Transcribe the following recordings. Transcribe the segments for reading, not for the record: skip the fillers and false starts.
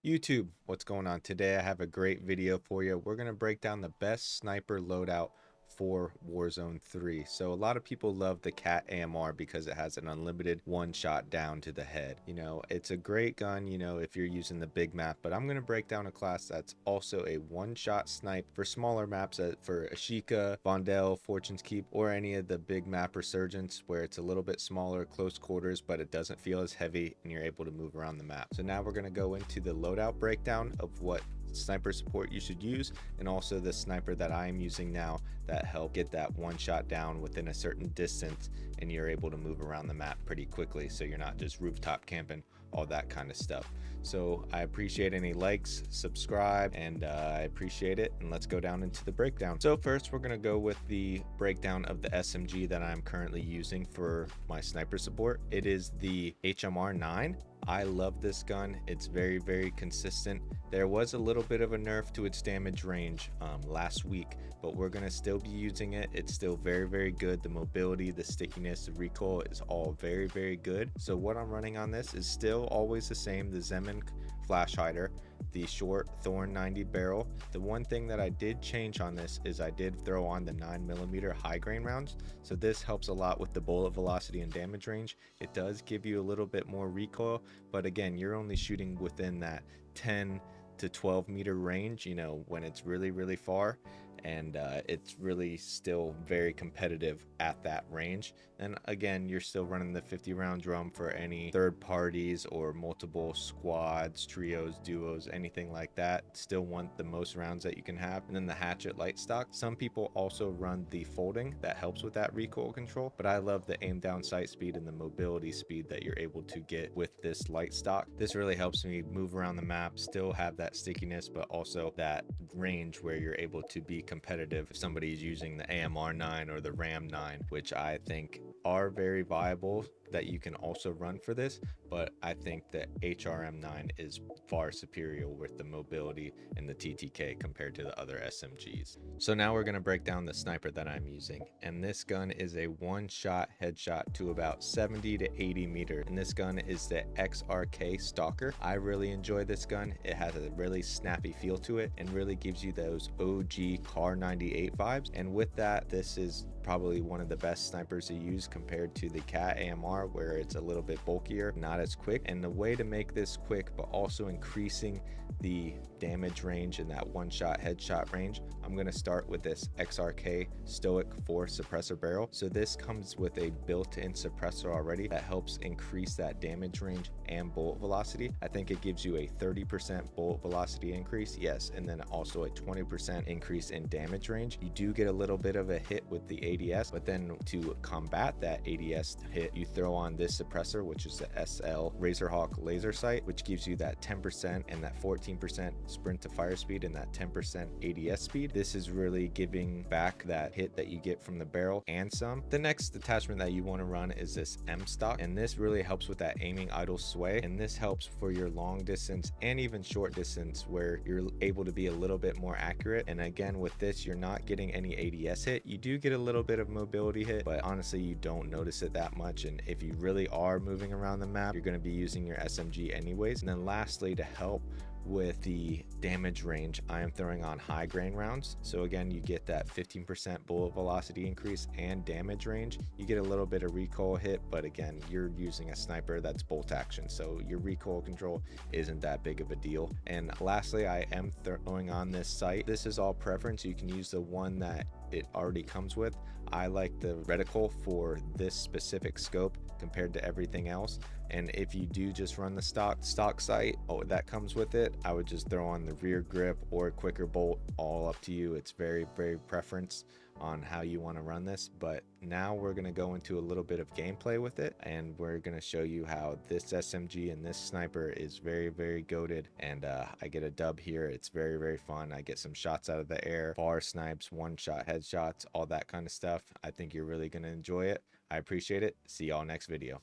YouTube, what's going on? Today I have a great video for you. We're going to break down the best sniper loadout for Warzone 3. So a lot of people love the KAR because it has an unlimited one shot down to the head. You know, it's a great gun, you know, if you're using the big map, but I'm going to break down a class that's also a one shot snipe for smaller maps for Ashika, Vondel, Fortune's Keep, or any of the big map resurgence where it's a little bit smaller, close quarters, but it doesn't feel as heavy and you're able to move around the map. So now we're going to go into the loadout breakdown of what sniper support you should use, and also the sniper that I'm using now that help get that one shot down within a certain distance and you're able to move around the map pretty quickly, so you're not just rooftop camping, all that kind of stuff. So I appreciate any likes, subscribe, and I appreciate it, and let's go down into the breakdown. So first we're going to go with the breakdown of the SMG that I'm currently using for my sniper support. It is the HMR9. I love this gun. It's very, very consistent. There was a little bit of a nerf to its damage range last week, but we're going to still be using it. It's still very, very good. The mobility, the stickiness, the recoil is all very, very good. So what I'm running on this is still always the same, the Zeman flash hider, the short Thorn 90 barrel. The one thing that I did change on this is I did throw on the 9mm high grain rounds, so this helps a lot with the bullet velocity and damage range. It does give you a little bit more recoil, but again, you're only shooting within that 10 to 12 meter range, you know, when it's really, really far, and it's really still very competitive at that range. And again, you're still running the 50 round drum for any third parties or multiple squads, trios, duos, anything like that. Still want the most rounds that you can have. And then the hatchet light stock, some people also run the folding that helps with that recoil control, but I love the aim down sight speed and the mobility speed that you're able to get with this light stock. This really helps me move around the map, still have that stickiness, but also that range where you're able to be competitive if somebody's using the AMR9 or the RAM9, which I think are very viable that you can also run for this, but I think the HRM9 is far superior with the mobility and the TTK compared to the other SMGs. So now we're going to break down the sniper that I'm using, and this gun is a one-shot headshot to about 70 to 80 meters, and this gun is the XRK Stalker. I really enjoy this gun. It has a really snappy feel to it and really gives you those OG KAR98 vibes, and with that, this is probably one of the best snipers to use compared to the KAR, where it's a little bit bulkier, not as quick. And the way to make this quick but also increasing the damage range in that one shot headshot range, I'm going to start with this XRK Stoic 4 suppressor barrel. So this comes with a built-in suppressor already that helps increase that damage range and bullet velocity. I think it gives you a 30% bullet velocity increase, yes, and then also a 20% increase in damage range. You do get a little bit of a hit with the ADS, but then to combat that ADS hit, you throw on this suppressor, which is the SL Razorhawk laser sight, which gives you that 10% and that 14% sprint to fire speed and that 10% ADS speed. This is really giving back that hit that you get from the barrel and some. The next attachment that you want to run is this M stock, and this really helps with that aiming idle sway, and this helps for your long distance and even short distance where you're able to be a little bit more accurate. And again, with this, you're not getting any ADS hit. You do get a little bit of mobility hit, but honestly you don't notice it that much, and if you really are moving around the map, you're going to be using your SMG anyways. And then lastly, to help with the damage range, I am throwing on high grain rounds. So again, you get that 15% bullet velocity increase and damage range. You get a little bit of recoil hit, but again, you're using a sniper that's bolt action, so your recoil control isn't that big of a deal. And lastly, I am throwing on this sight. This is all preference. You can use the one that it already comes with. I like the reticle for this specific scope compared to everything else. And if you do just run the stock sight that comes with it, I would just throw on the rear grip or a quicker bolt, all up to you. It's very, very preference on how you want to run this. But now we're going to go into a little bit of gameplay with it, and we're going to show you how this SMG and this sniper is very, very goated. And I get a dub here. It's very, very fun. I get some shots out of the air, far snipes, one shot headshots, all that kind of stuff. I think you're really going to enjoy it. I appreciate it. See y'all next video.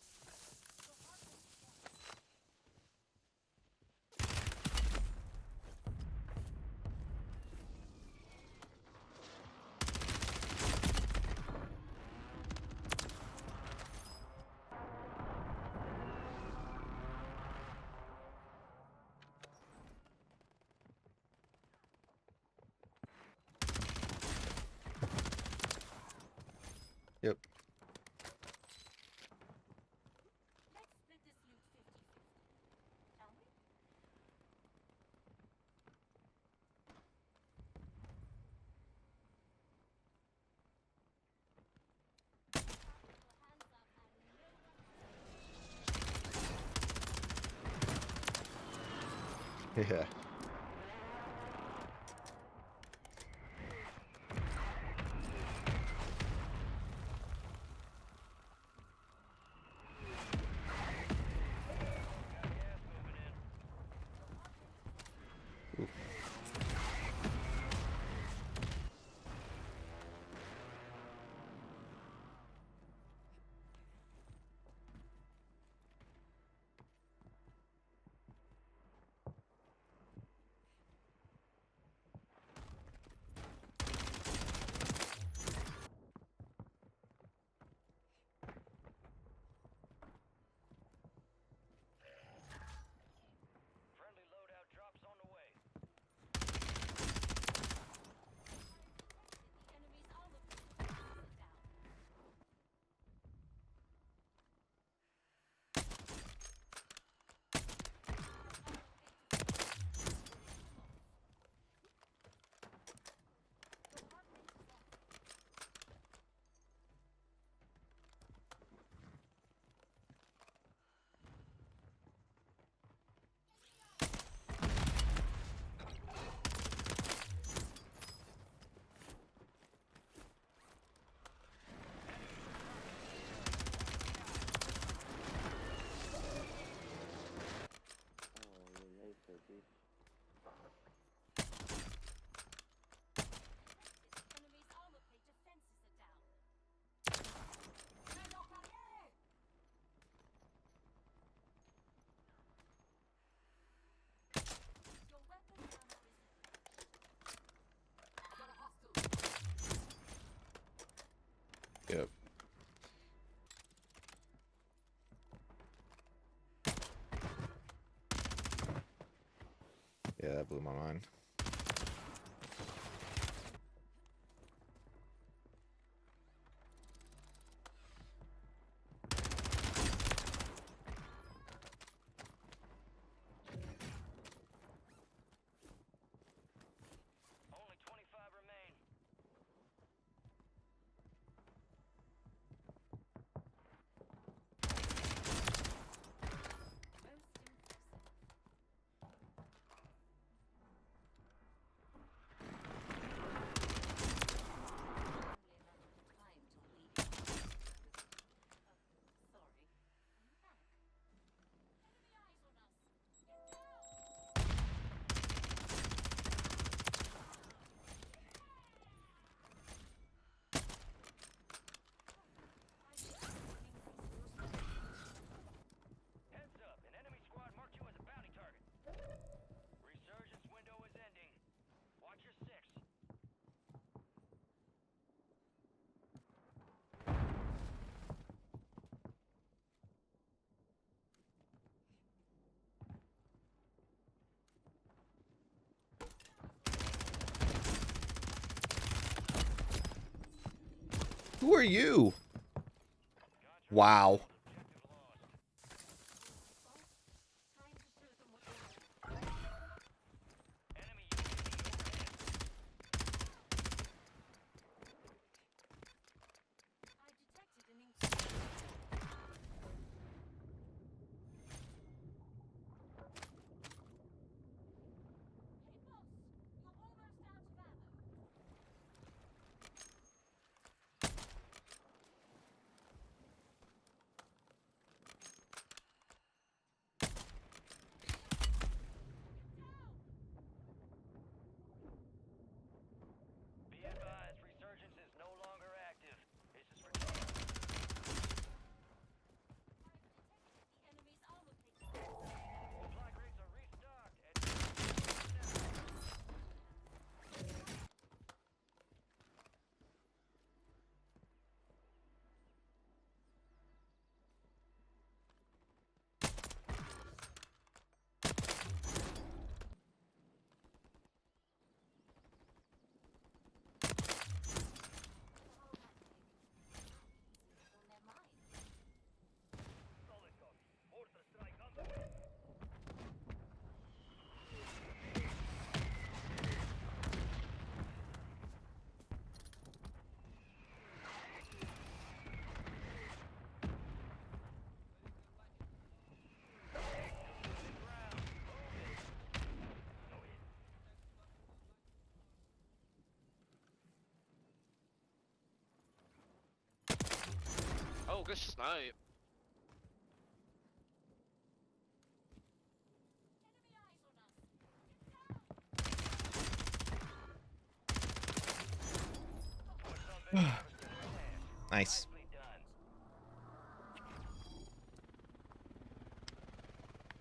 Yeah. Friendly loadout drops on the way. The enemy's armor is down. Enemy's armor plate defenses are down. Your weapon ammo is Yep. Yeah, that blew my mind. Only 25 remain. most impressive. Only a matter of time till we. Sorry. Are you back? Enemy eyes on us. Get down! Heads up, an enemy squad marked you as a bounty target. Resurgence window is ending. Watch your six. Who are you? Contract Wow. objective lost. Time to show them what you're Enemy UAV overhead. I detected an increase. Hey boss, you're almost out of ammo. Oh, good snipe. Enemy eyes on us. Nice.